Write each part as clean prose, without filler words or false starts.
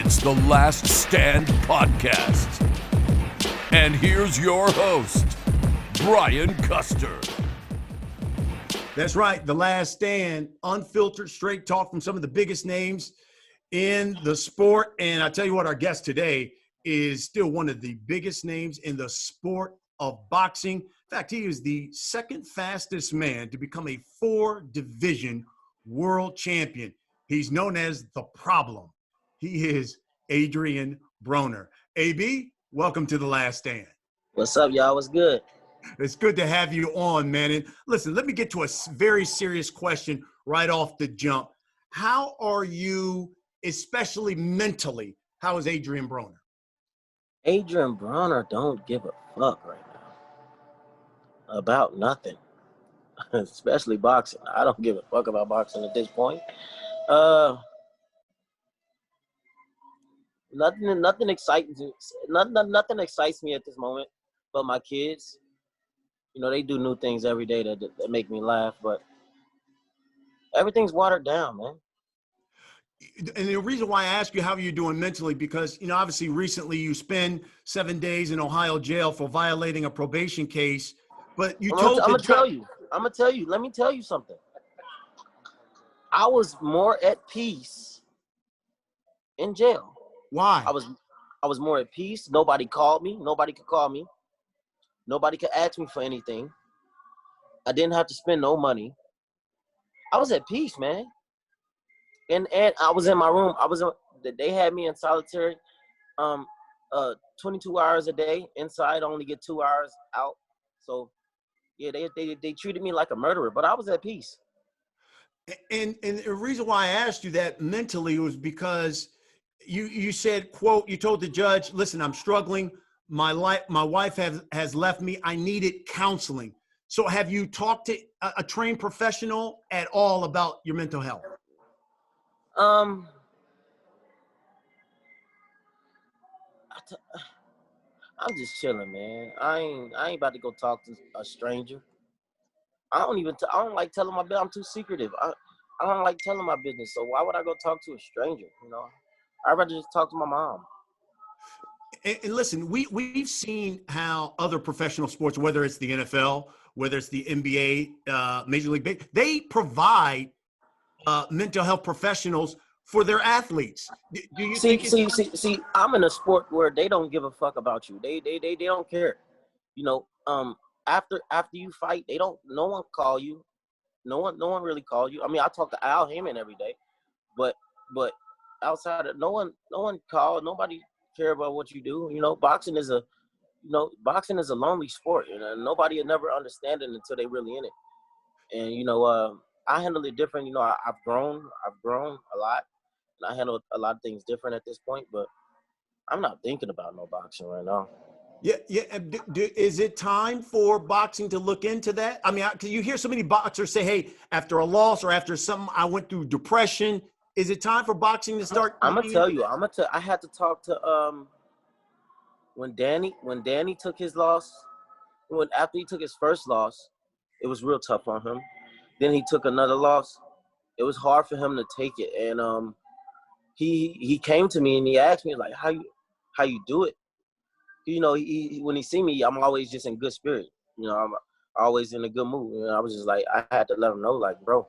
It's the Last Stand Podcast. And here's your host, Brian Custer. That's right, The Last Stand, unfiltered, straight talk from some of the biggest names in the sport. And I tell you what, our guest today is still one of the biggest names in the sport of boxing. In fact, he is the second fastest man to become a 4-division world champion. He's known as The Problem. He is Adrien Broner. AB, welcome to The Last Stand. What's up, y'all? What's good? It's good to have you on, man. And listen, let me get to a very serious question right off the jump. How are you, especially mentally? How is Adrien Broner? Adrien Broner don't give a fuck right now about nothing, especially boxing. I don't give a fuck about boxing at this point. Nothing excites me. Nothing excites me at this moment, but my kids. You know, they do new things every day that make me laugh, but everything's watered down, man. And the reason why I ask you how you're doing mentally, because, you know, obviously recently you spent 7 days in Ohio jail for violating a probation case, but you told I'm gonna tell you, let me tell you something. I was more at peace in jail. Why? I was more at peace. Nobody called me. Nobody could call me. Nobody could ask me for anything. I didn't have to spend no money. I was at peace, man. And I was in my room. They had me in solitary 22 hours a day. Inside, I only get 2 hours out. So, yeah, they treated me like a murderer, but I was at peace. And the reason why I asked you that mentally was because you said, quote, you told the judge, listen, I'm struggling. My wife has left me. I needed counseling. So have you talked to a trained professional at all about your mental health? I'm just chilling, man. I ain't about to go talk to a stranger. I don't like telling my business. I'm too secretive. I don't like telling my business. So why would I go talk to a stranger? You know, I'd rather just talk to my mom. And listen, we've seen how other professional sports, whether it's the NFL, whether it's the NBA, Major League Baseball, they provide mental health professionals for their athletes. Do you see? I'm in a sport where they don't give a fuck about you. They don't care. You know, after you fight, no one call you. No one really call you. I mean, I talk to Al Heyman every day, but outside of no one called. Nobody care about what you do. You know, boxing is a lonely sport. You know, nobody will never understand it until they really in it. And you know, I handle it different. You know, I've grown a lot, and I handle a lot of things different at this point. But I'm not thinking about no boxing right now. Yeah. Is it time for boxing to look into that? I mean, because you hear so many boxers say, "Hey, after a loss or after something, I went through depression." Is it time for boxing to start? I'm gonna tell you. I had to talk to when Danny took his loss. After he took his first loss, it was real tough on him. Then he took another loss. It was hard for him to take it, and he came to me and he asked me like, how you do it? You know, when he see me, I'm always just in good spirit. You know, I'm always in a good mood. And I was just like, I had to let him know, like, bro,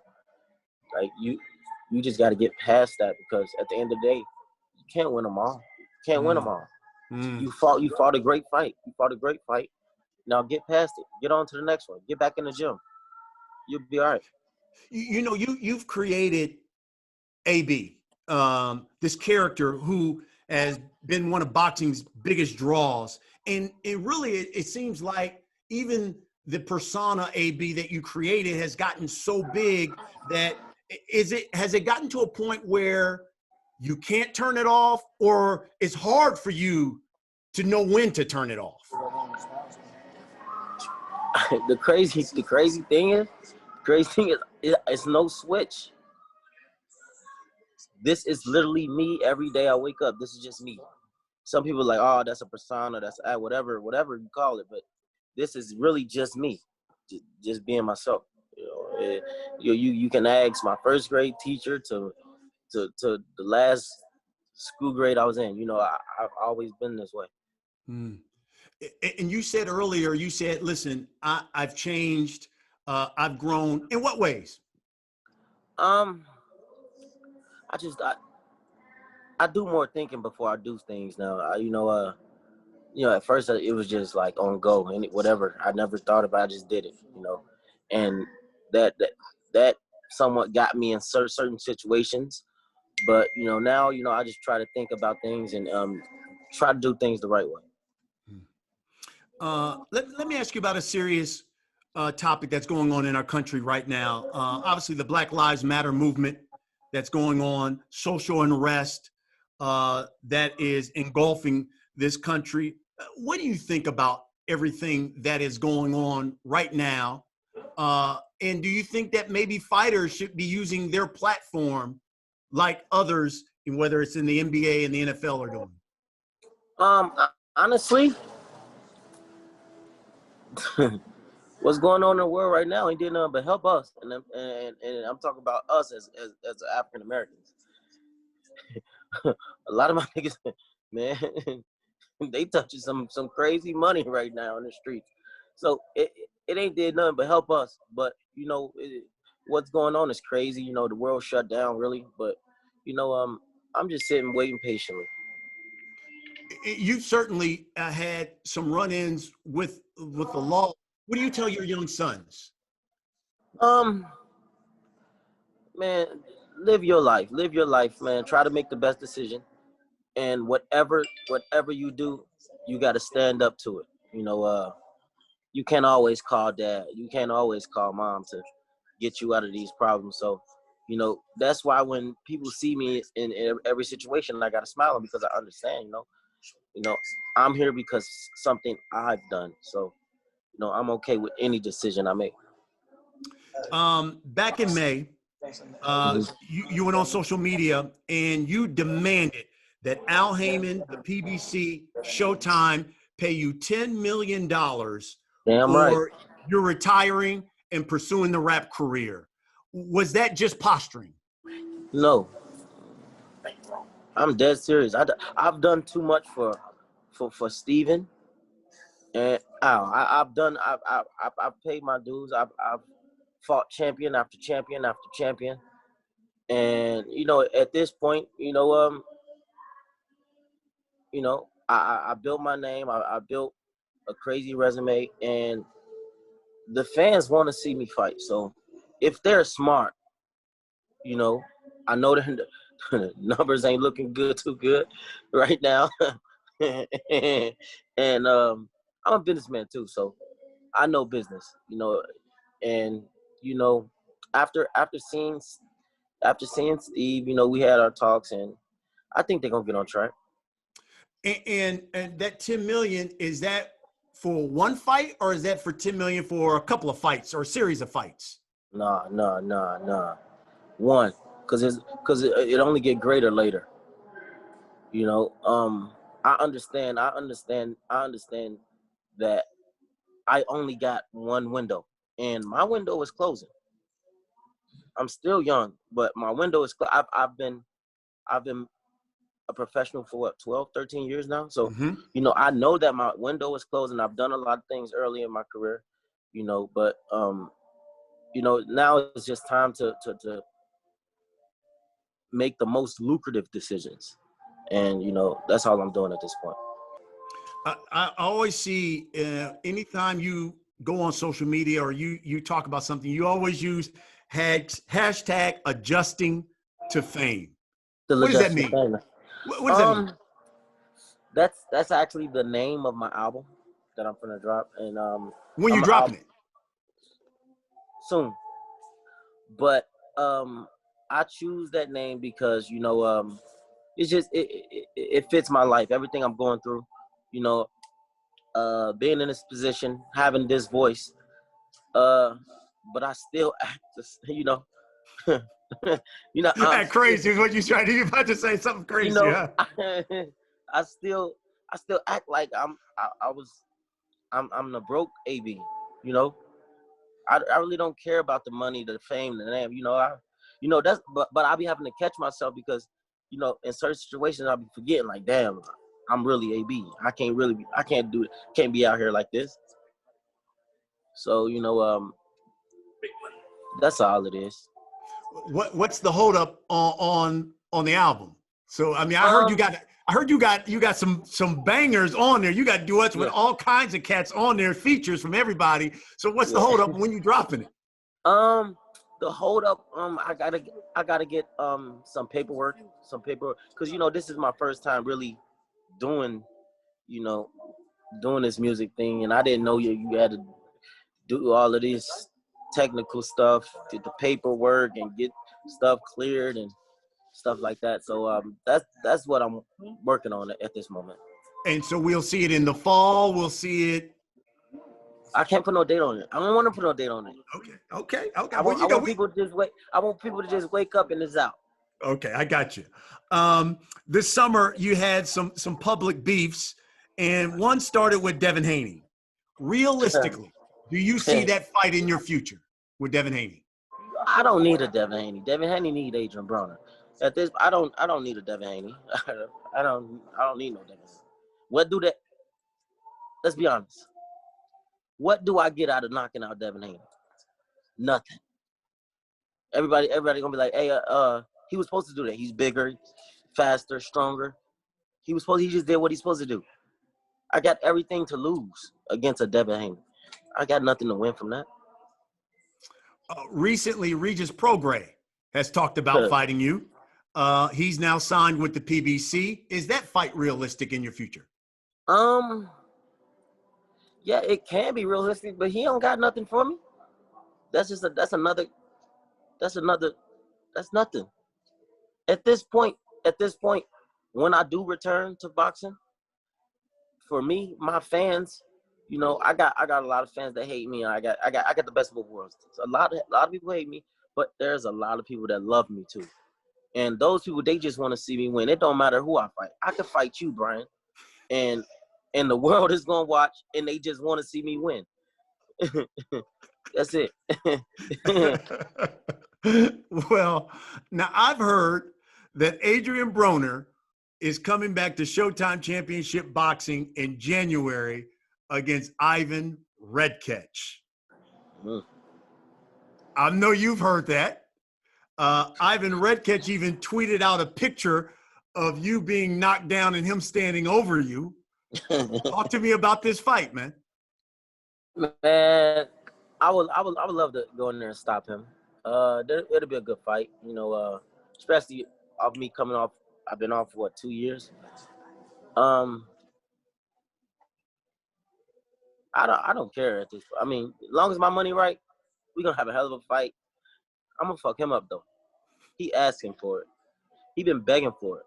like you just got to get past that, because at the end of the day, you can't win them all. You can't win them all. You fought a great fight. Now get past it. Get on to the next one. Get back in the gym. You'll be all right. You know, you've created AB, this character who has been one of boxing's biggest draws. And it seems like even the persona AB that you created has gotten so big that has it gotten to a point where you can't turn it off, or it's hard for you to know when to turn it off? The crazy thing is it's no switch. This is literally me every day I wake up. This is just me. Some people are like, oh, that's a persona, that's whatever you call it, but this is really just me, just being myself. You can ask my first grade teacher to the last school grade I was in. You know, I've always been this way. Mm. And you said earlier, listen, I've changed, I've grown. In what ways? Um, I do more thinking before I do things now. At first it was just like on go and whatever. I never thought about it, I just did it, and that somewhat got me in certain situations. But, now, I just try to think about things and try to do things the right way. Let me ask you about a serious topic that's going on in our country right now. Obviously, the Black Lives Matter movement that's going on, social unrest that is engulfing this country. What do you think about everything that is going on right now? And do you think that maybe fighters should be using their platform like others, whether it's in the NBA and the NFL, are doing? Honestly, what's going on in the world right now ain't did nothing but help us, and I'm talking about us as African Americans. A lot of my niggas, man, they touching some crazy money right now in the streets. So it ain't did nothing but help us. But what's going on is crazy. The world shut down really. But I'm just sitting waiting patiently. You certainly had some run-ins with the law. What do you tell your young sons? Man, live your life, man. Try to make the best decision, and whatever you do, you got to stand up to it. You can't always call dad, you can't always call mom to get you out of these problems. So that's why when people see me in every situation, I got to smile because I understand. I'm here because something I've done. So I'm okay with any decision I make. Back in May, you went on social media and you demanded that Al Heyman, the PBC, Showtime pay you $10 million Damn right. or you're retiring and pursuing the rap career. Was that just posturing? No, I'm dead serious. I've done too much for Steven and Al. I've paid my dues. I've fought champion after champion after champion. And at this point, I built my name. I built a crazy resume, and the fans want to see me fight. So if they're smart, I know the numbers ain't looking too good right now. And I'm a businessman too, so I know business, and after seeing Steve, we had our talks, and I think they're gonna get on track. And that 10 million, is that for one fight or is that for 10 million for a couple of fights or a series of fights? Nah. One, because it only get greater later. I understand that I only got one window, and my window is closing. I'm still young, but my window is I've been a professional for what, 12, 13 years now. So, I know that my window is closing. I've done a lot of things early in my career, but now it's just time to make the most lucrative decisions. And, that's all I'm doing at this point. I always see anytime you go on social media or you talk about something, you always use hashtag adjusting to fame. What does that mean? What does that mean? That's actually the name of my album that I'm gonna drop. And when you dropping it? Soon. But I choose that name because it's just it fits my life, everything I'm going through. Being in this position, having this voice, but I still act, That crazy is what you tried to. You're about to say something crazy, huh? I still act like I'm the broke AB. I really don't care about the money, the fame, the name. That's but I be having to catch myself because in certain situations I'll be forgetting, like, damn, I'm really AB. I can't be out here like this. So, that's all it is. What's the holdup on the album? So I mean, I heard you got some bangers on there. You got duets with all kinds of cats on there, features from everybody. So what's the holdup when you dropping it? The holdup, I gotta get some paperwork, because this is my first time really doing this music thing, and I didn't know you had to do all of this technical stuff, get the paperwork and get stuff cleared and stuff like that. So that's what I'm working on at this moment. And so we'll see it in the fall. We'll see it. I can't put no date on it. I don't want to put no date on it. Okay. I want people to just wake up and it's out. Okay, I got you. This summer you had some public beefs, and one started with Devin Haney. Realistically, do you see that fight in your future with Devin Haney? I don't need a Devin Haney. Devin Haney need Adrien Broner. At this, I don't need a Devin Haney. I don't need no Devin Haney. What do that? Let's be honest. What do I get out of knocking out Devin Haney? Nothing. Everybody gonna be like, hey, he was supposed to do that. He's bigger, faster, stronger. He just did what he's supposed to do. I got everything to lose against a Devin Haney. I got nothing to win from that. Recently, Regis Prograis has talked about fighting you. He's now signed with the PBC. Is that fight realistic in your future? Yeah, it can be realistic, but he don't got nothing for me. That's nothing. At this point, when I do return to boxing, for me, my fans, I got a lot of fans that hate me. I got the best of both worlds. So a lot of people hate me, but there's a lot of people that love me too. And those people, they just want to see me win. It don't matter who I fight. I could fight you, Brian, and the world is gonna watch, and they just want to see me win. That's it. Well, now I've heard that Adrien Broner is coming back to Showtime Championship Boxing in January against Ivan Redkach. I know you've heard that. Ivan Redkach even tweeted out a picture of you being knocked down and him standing over you. Talk to me about this fight, man. Man, I would love to go in there and stop him. It'll be a good fight, especially off me coming off. I've been off for 2 years. I don't care at this. I mean, as long as my money right, we're gonna have a hell of a fight. I'm gonna fuck him up though. He asking for it. He been begging for it.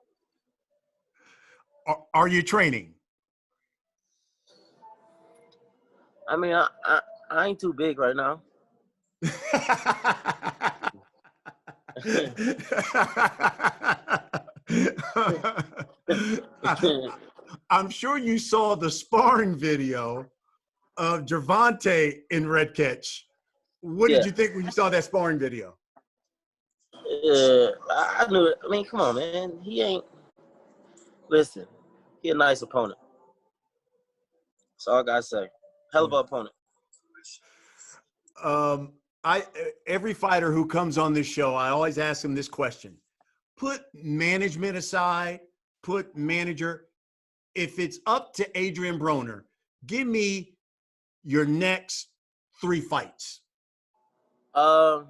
Are you training? I mean, I ain't too big right now. I'm sure you saw the sparring video of Gervonta in Redkach. What did you think when you saw that sparring video? I knew it. I mean, come on, man. Listen, he a nice opponent. That's all I gotta say. Hell of an opponent. Every fighter who comes on this show, I always ask them this question. Put management aside, put manager. If it's up to Adrien Broner, give me your next 3 fights. My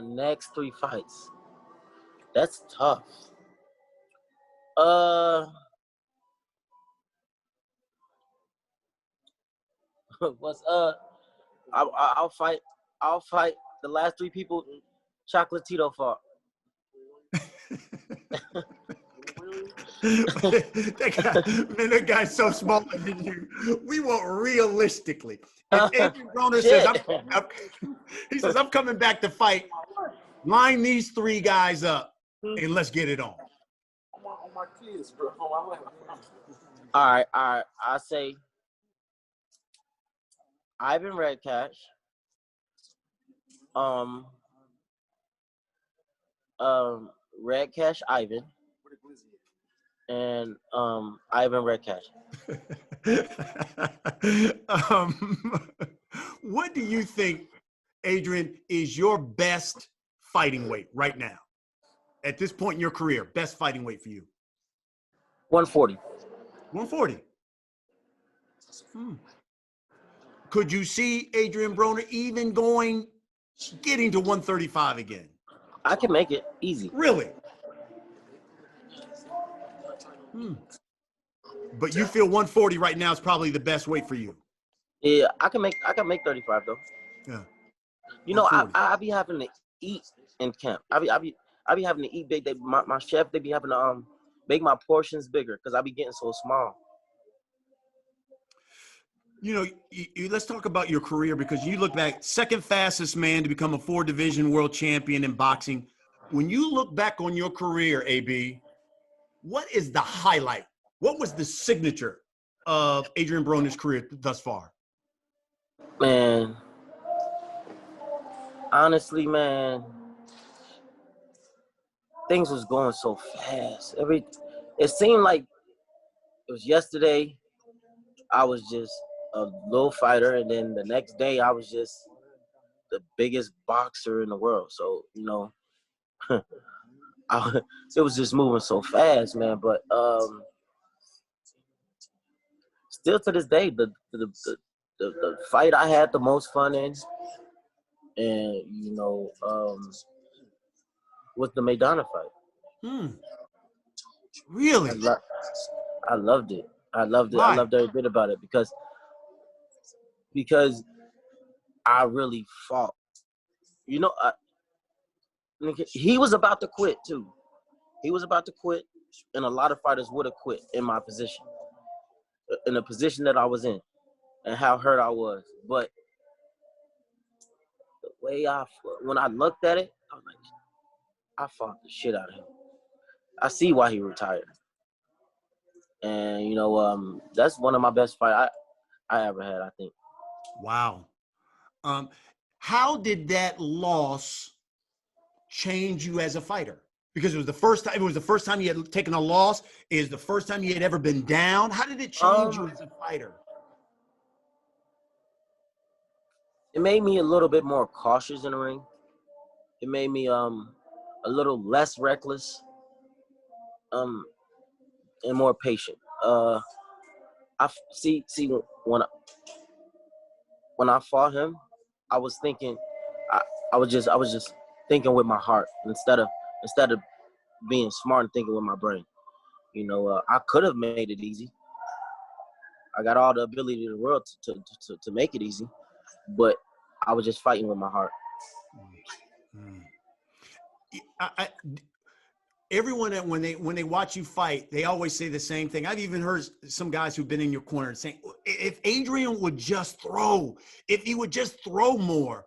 next 3 fights. That's tough. I'll fight the last 3 people Chocolatito fought. that guy's so small than you. We want realistically. And Adrien Broner says, he says, I'm coming back to fight. Line these 3 guys up and let's get it on. On my kids, bro. On my life. All right. I say Ivan Redkach, Red Cash Ivan and Ivan Red Cash. What do you think, Adrian, is your best fighting weight right now? At this point in your career, best fighting weight for you? 140. 140. Could you see Adrien Broner even getting to 135 again? I can make it easy. Really? But you feel 140 right now is probably the best weight for you? Yeah, I can make 35 though. Yeah. You know, I be having to eat in camp. I be having to eat big. My chef, they be having to make my portions bigger because I be getting so small. You know, let's talk about your career, because you look back, second fastest man to become a 4-division world champion in boxing. When you look back on your career, AB, what is the highlight? What was the signature of Adrien Broner's career thus far? Man, honestly, man, things was going so fast. It seemed like it was yesterday. I was just a little fighter, and then the next day I was just the biggest boxer in the world. So, you know, it was just moving so fast, man. But still to this day, the fight I had the most fun in, and you know, was the Maidana fight. Really? I loved it. I loved it. Why? I loved every bit about it because I really fought. You know, he was about to quit too. He was about to quit, and a lot of fighters would have quit in my position, in the position that I was in, and how hurt I was. But the way when I looked at it, I was like, I fought the shit out of him. I see why he retired. And, you know, that's one of my best fights I ever had, I think. Wow. How did that loss change you as a fighter? Because it was the first time you had taken a loss. It was the first time you had ever been down. How did it change you as a fighter? It made me a little bit more cautious in the ring. It made me a little less reckless, and more patient. I see when I fought him, I was thinking, I was just thinking with my heart instead of being smart and thinking with my brain. You know, I could have made it easy. I got all the ability in the world to make it easy, but I was just fighting with my heart. Everyone, when they watch you fight, they always say the same thing. I've even heard some guys who've been in your corner saying, if Adrien would just throw, if he would just throw more.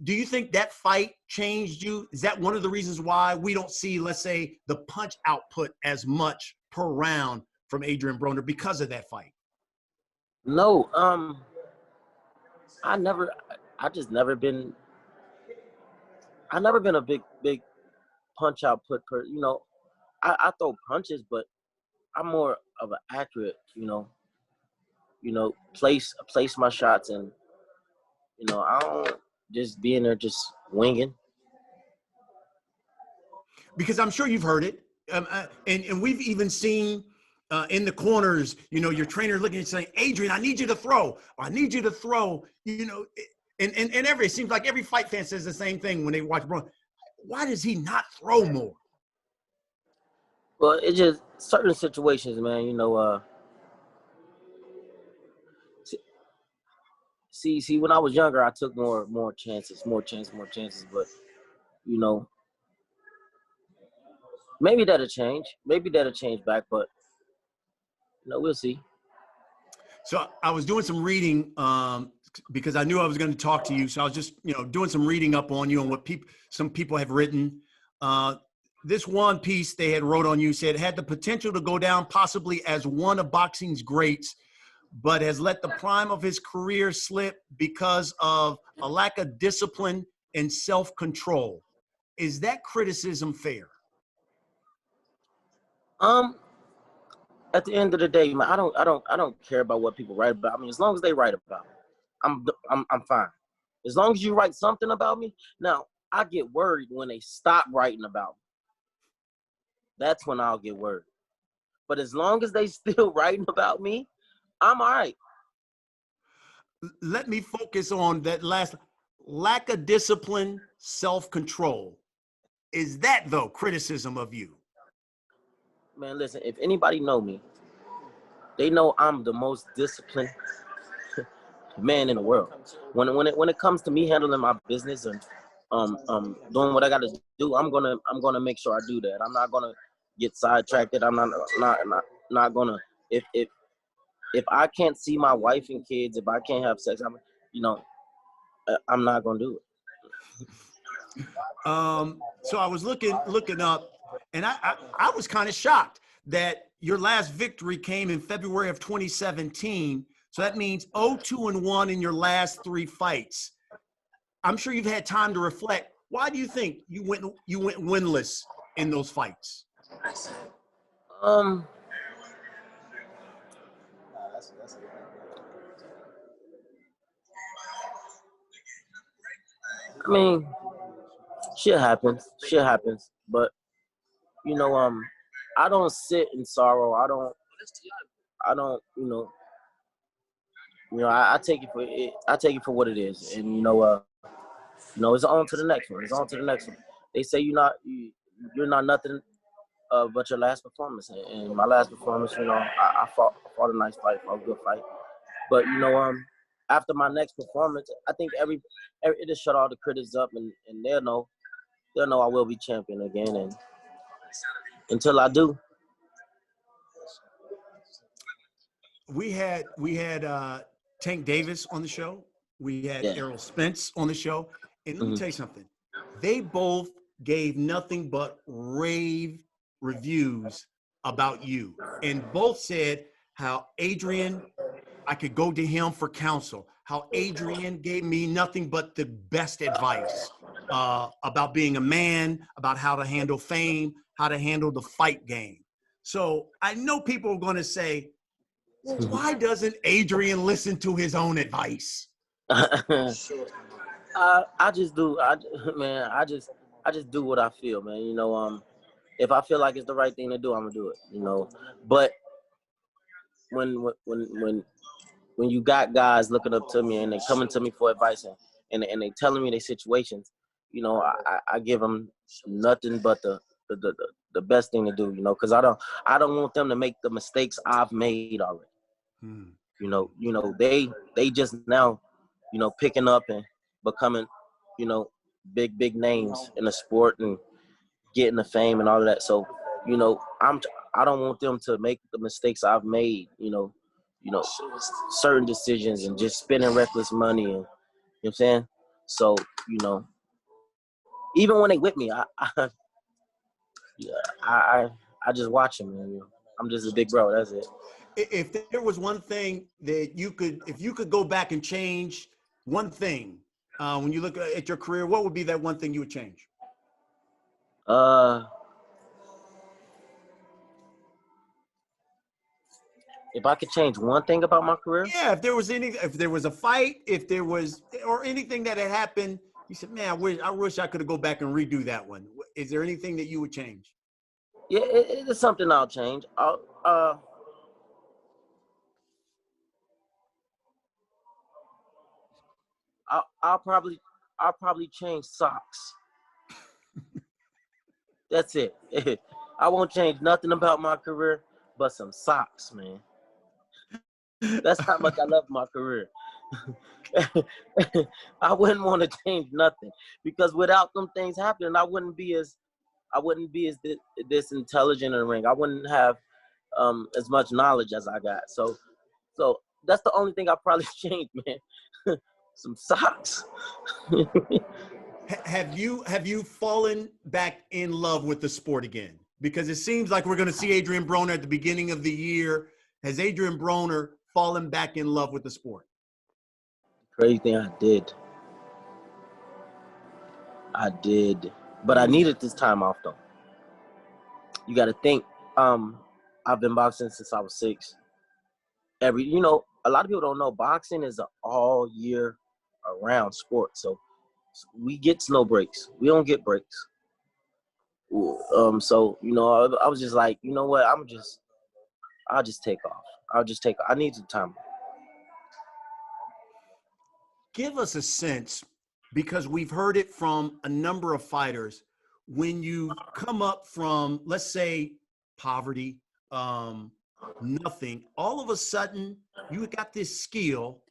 Do you think that fight changed you? Is that one of the reasons why we don't see, let's say, the punch output as much per round from Adrien Broner because of that fight? No, I never been a big punch output per, you know. I throw punches, but I'm more of an accurate, place my shots, and I don't just be in there just winging. Because I'm sure you've heard it, and we've even seen in the corners, your trainer looking and saying, Adrien, I need you to throw. Or, I need you to throw. And it seems like every fight fan says the same thing when they watch Broner. Why does he not throw more? Well, it's just certain situations, man. See, when I was younger, I took more chances. But maybe that'll change. Maybe that'll change back. But we'll see. So I was doing some reading because I knew I was going to talk to you. So I was just doing some reading up on you and what some people have written. This one piece they had wrote on you said had the potential to go down possibly as one of boxing's greats, but has let the prime of his career slip because of a lack of discipline and self-control. Is that criticism fair? At the end of the day, man, I don't care about what people write about me. As long as they write about me, I'm fine. As long as you write something about me. Now, I get worried when they stop writing about me. That's when I'll get worried. But as long as they still writing about me, I'm all right. Let me focus on that last lack of discipline, self-control. Is that, though, criticism of you? Man, listen, if anybody know me, they know I'm the most disciplined man in the world. When it comes to me handling my business and doing what I got to do, I'm gonna make sure I do that. I'm not gonna get sidetracked. I'm not gonna if I can't see my wife and kids, if I can't have sex, I'm not gonna do it. So I was looking up, and I was kind of shocked that your last victory came in February of 2017. So that means 0-2-1 in your last 3 fights. I'm sure you've had time to reflect. Why do you think you went winless in those fights? I mean, shit happens. But I don't sit in sorrow. I don't. I take it for it. I take it for what it is, and it's on to the next one. It's on to the next one. They say you're not nothing but your last performance, and my last performance, I fought a nice fight, fought a good fight. But after my next performance, I think it just shut all the critics up, and they'll know I will be champion again, and until I do. We had Tank Davis on the show. We had Errol Spence on the show. And let me tell you something. They both gave nothing but rave reviews about you. And both said how Adrian, I could go to him for counsel. How Adrian gave me nothing but the best advice about being a man, about how to handle fame, how to handle the fight game. So I know people are going to say, well, why doesn't Adrian listen to his own advice? I just do. I just do what I feel, man. If I feel like it's the right thing to do, I'm gonna do it. But when you got guys looking up to me and they coming to me for advice and they telling me their situations, I give them nothing but the best thing to do, because I don't want them to make the mistakes I've made already. They just now, picking up and becoming, big names in the sport and getting the fame and all of that. So, I don't want them to make the mistakes I've made, certain decisions and just spending reckless money and, you know what I'm saying? So, even when they with me, I just watch them, man. I'm just a big bro. That's it. If there was one thing that if you could go back and change one thing, when you look at your career, what would be that one thing you would change? If I could change one thing about my career? Yeah, if there was a fight, or anything that had happened, you said, man, I wish I could have go back and redo that one. Is there anything that you would change? Yeah, it is something I'll change. I'll probably change socks. That's it. I won't change nothing about my career but some socks, man. That's how much I love my career. I wouldn't want to change nothing because without them things happening, I wouldn't be as this intelligent in the ring. I wouldn't have as much knowledge as I got. So that's the only thing I probably changed, man. Some socks. Have you fallen back in love with the sport again? Because it seems like we're going to see Adrien Broner at the beginning of the year. Has Adrien Broner fallen back in love with the sport? Crazy thing, I did. But I needed this time off though. You got to think. I've been boxing since I was 6. A lot of people don't know boxing is an all year around sport. So we get no breaks. We don't get breaks. So I was just like, you know what? I'll just take off. I need some time. Give us a sense, because we've heard it from a number of fighters, when you come up from, let's say, poverty, nothing, all of a sudden you got this skill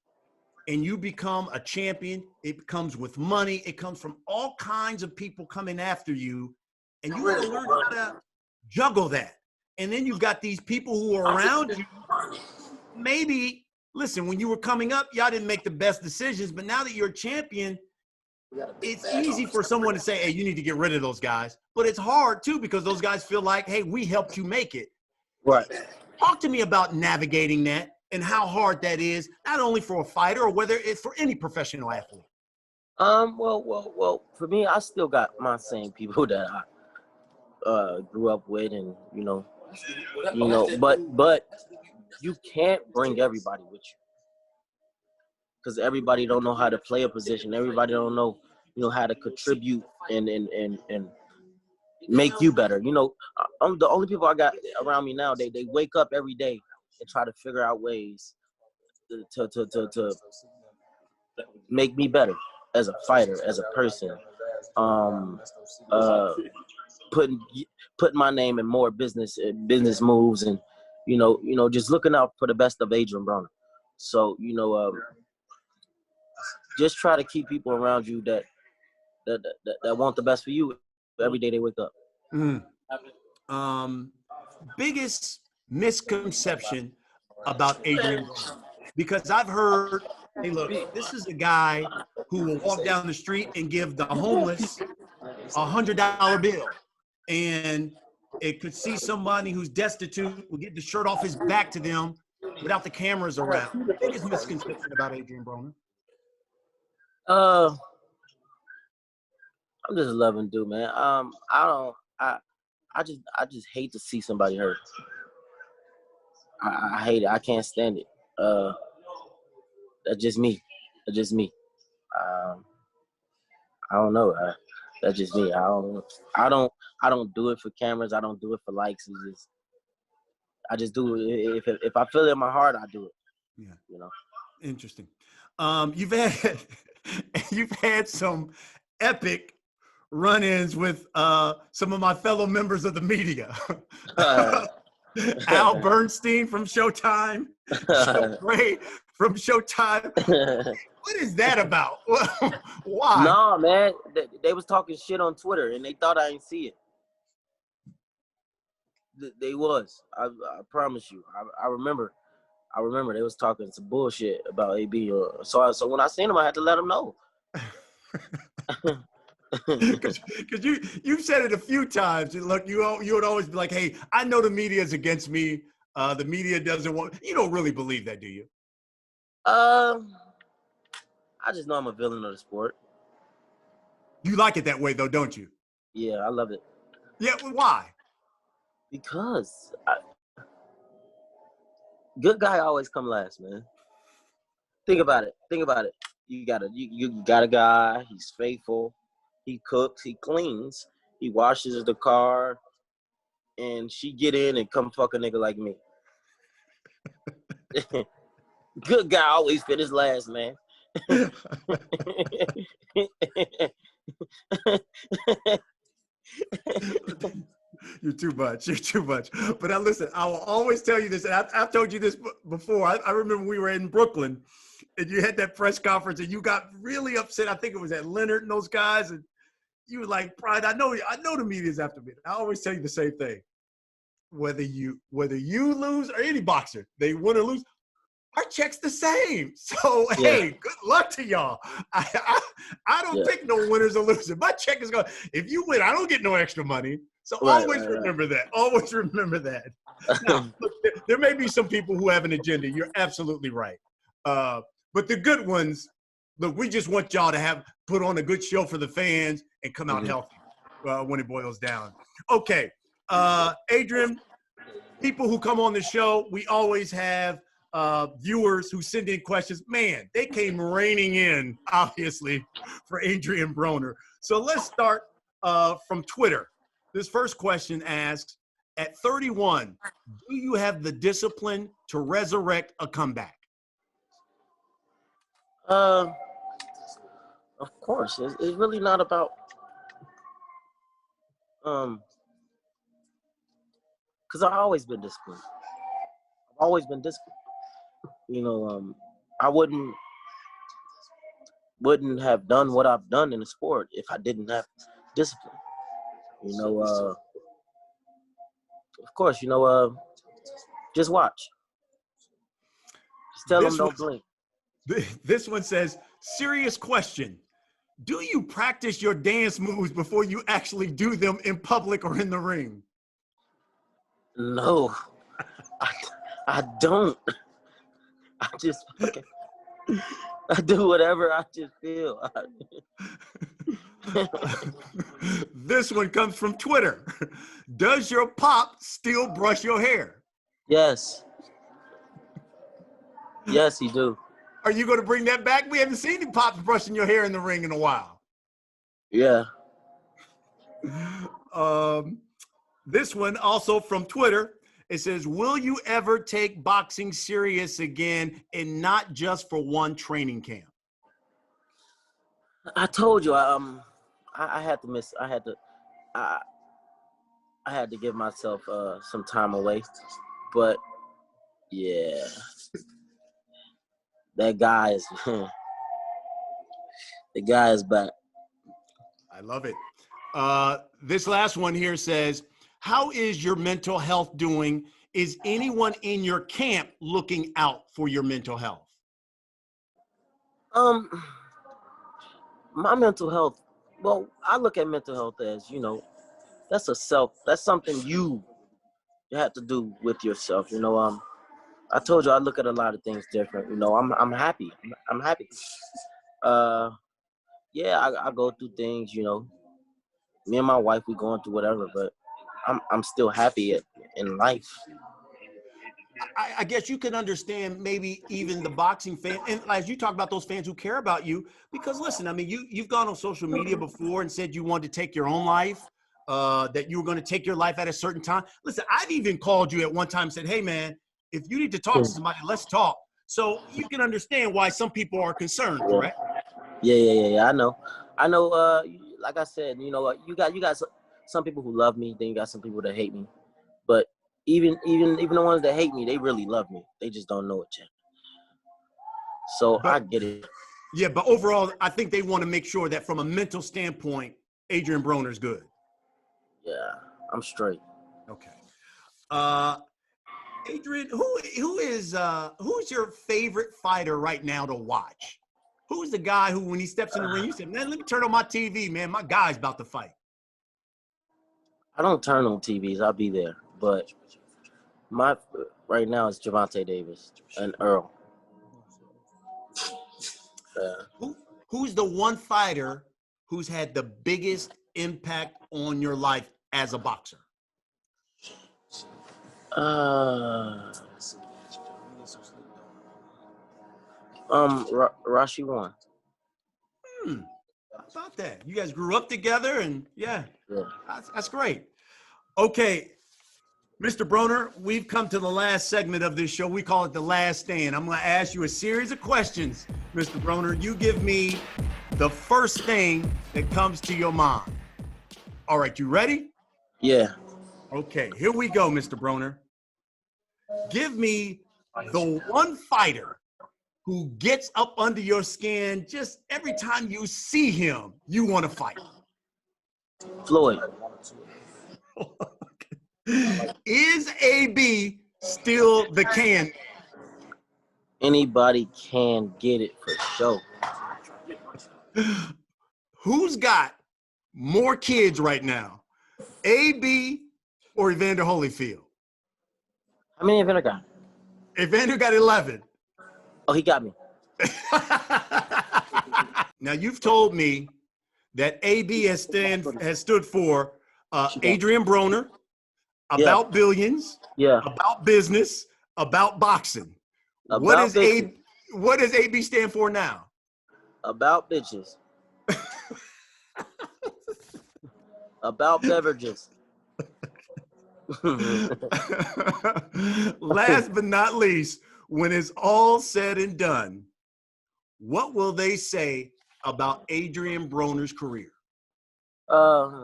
and you become a champion. It comes with money. It comes from all kinds of people coming after you, and you got to learn how to juggle that. And then you've got these people who are around you. Maybe, listen, when you were coming up, y'all didn't make the best decisions, but now that you're a champion, it's easy for someone to say, hey, you need to get rid of those guys. But it's hard, too, because those guys feel like, hey, we helped you make it. Right. Talk to me about navigating that and how hard that is, not only for a fighter or whether it's for any professional athlete. Well, for me, I still got my same people that I grew up with, and but you can't bring everybody with you, because everybody don't know how to play a position. Everybody don't know, how to contribute and make you better. I'm the only people I got around me now. They wake up every day and try to figure out ways to make me better as a fighter, as a person. Putting my name in more business moves, and just looking out for the best of Adrien Broner. So just try to keep people around you that want the best for you every day they wake up. Biggest misconception about Adrien Broner, because I've heard, hey, look, this is a guy who will walk down the street and give the homeless $100 bill, and it could see somebody who's destitute, will get the shirt off his back to them without the cameras around. Biggest misconception about Adrien Broner. I'm just a loving dude, man. I just hate to see somebody hurt. I hate it. I can't stand it. That's just me. I don't know. That's just me. I don't do it for cameras. I don't do it for likes. I just do it. If I feel it in my heart, I do it. Yeah. Interesting. You've had some epic run-ins with some of my fellow members of the media. Al Bernstein from Showtime, Joe Gray from Showtime. What is that about? Why? No, man. They was talking shit on Twitter, and they thought I didn't see it. They was. I promise you. I remember they was talking some bullshit about AB. So when I seen him, I had to let him know. Because you've said it a few times. Look, you would always be like, hey, I know the media is against me. The media doesn't want. You don't really believe that, do you? I just know I'm a villain of the sport. You like it that way, though, don't you? Yeah, I love it. Yeah, why? Because good guy always come last, man. Think about it. You got a guy. He's faithful. He cooks. He cleans. He washes the car, and she get in and come fuck a nigga like me. Good guy always finish last, man. You're too much. But now listen, I will always tell you this. And I've told you this before. I remember we were in Brooklyn, and you had that press conference, and you got really upset. I think it was at Leonard and those guys, and you were like, "Pride, I know the media's after me." I always tell you the same thing. Whether you lose or any boxer, they win or lose, our check's the same. So hey, good luck to y'all. I don't pick no winners or losers. My check is going. If you win, I don't get no extra money. So always remember that. Always remember that. Now, look, there may be some people who have an agenda. You're absolutely right. But the good ones, look, we just want y'all to put on a good show for the fans and come out healthy. when it boils down. Okay, Adrian, people who come on the show, we always have viewers who send in questions. Man, they came raining in, obviously, for Adrien Broner. So let's start from Twitter. This first question asks, at 31, do you have the discipline to resurrect a comeback? Of course. It's really not about because I've always been disciplined. I've always been disciplined. I wouldn't have done what I've done in the sport if I didn't have discipline. Of course, just watch. Just tell them don't blink. This one says, serious question. Do you practice your dance moves before you actually do them in public or in the ring? No, I don't. I do whatever I just feel. This one comes from Twitter. Does your pop still brush your hair? Yes. Yes, he do. Are you going to bring that back? We haven't seen any pops brushing your hair in the ring in a while. Yeah. This one also from Twitter. It says, will you ever take boxing serious again and not just for one training camp? I told you, I had to give myself some time away, but yeah, that guy is the guy is back. I love it. This last one here says, how is your mental health doing? Is anyone in your camp looking out for your mental health? My mental health, well, I look at mental health as, that's something you have to do with yourself. I told you I look at a lot of things different. I'm happy. I'm happy. Yeah, I go through things, me and my wife, we going through whatever, but I'm still happy in life. I guess you can understand maybe even the boxing fan, and as you talk about those fans who care about you, because listen, I mean, you've gone on social media before and said you wanted to take your own life, that you were going to take your life at a certain time. Listen, I've even called you at one time and said, hey man, if you need to talk to somebody, let's talk. So you can understand why some people are concerned, correct? Yeah. I know. Like I said, you got some people who love me. Then you got some people that hate me. But even the ones that hate me, they really love me. They just don't know it yet. So I get it. Yeah, but overall, I think they want to make sure that from a mental standpoint, Adrien Broner's good. Yeah, I'm straight. Okay. Adrian, who's your favorite fighter right now to watch? Who's the guy who, when he steps in the ring, you say, man, let me turn on my TV, man. My guy's about to fight. I don't turn on TVs. I'll be there. But my right now is Gervonta Davis and Earl. Who's the one fighter who's had the biggest impact on your life as a boxer? Rashi won. How about that? You guys grew up together, and yeah. That's great. Okay, Mr. Broner, we've come to the last segment of this show. We call it The Last Stand. I'm going to ask you a series of questions, Mr. Broner. You give me the first thing that comes to your mind. All right, you ready? Yeah. Okay, here we go, Mr. Broner. Give me the one fighter who gets up under your skin just every time you see him, you want to fight. Floyd. Is AB still the can? Anybody can get it for sure. Who's got more kids right now, AB or Evander Holyfield? How many Evander got? Evander got 11. Oh, he got me. Now, you've told me that AB has stood for Adrien Broner, Yeah. about billions, Yeah. about business, about boxing. What About bitches. what does AB stand for now? About bitches. About beverages. Last but not least, when it's all said and done, what will they say about Adrien Broner's career?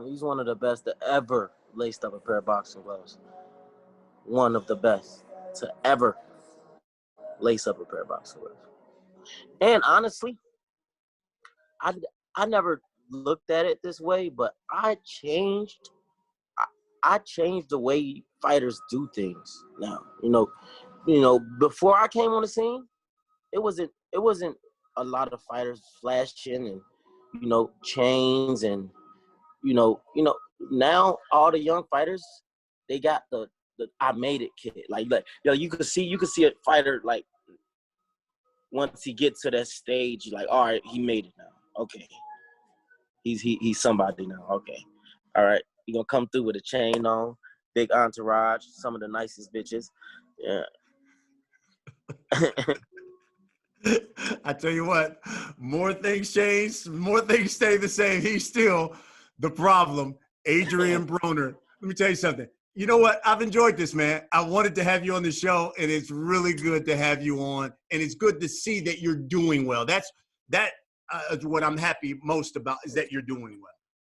He's one of the best to ever laced up a pair of boxing gloves. One of the best to ever lace up a pair of boxing gloves. And honestly, I never looked at it this way, but I changed the way fighters do things now. Before I came on the scene, it wasn't a lot of fighters flashing and chains and now all the young fighters, they got the I made it kid. Like you could see a fighter like once he gets to that stage, you're like, all right, he made it now. Okay. He's somebody now. Okay. All right. He gonna come through with a chain on, big entourage, some of the nicest bitches. Yeah. I tell you what, more things change, more things stay the same. He's still the problem, Adrien Broner. Let me tell you something. You know what? I've enjoyed this, man. I wanted to have you on the show, and it's really good to have you on. And it's good to see that you're doing well. That is what I'm happy most about, is that you're doing well.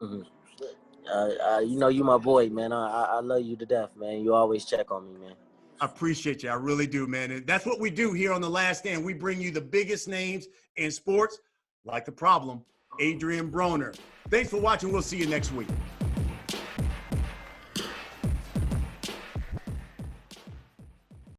Mm-hmm. You my boy, man. I love you to death, man. You always check on me, man. I appreciate you. I really do, man. And that's what we do here on The Last Stand. We bring you the biggest names in sports, like the problem, Adrien Broner. Thanks for watching. We'll see you next week.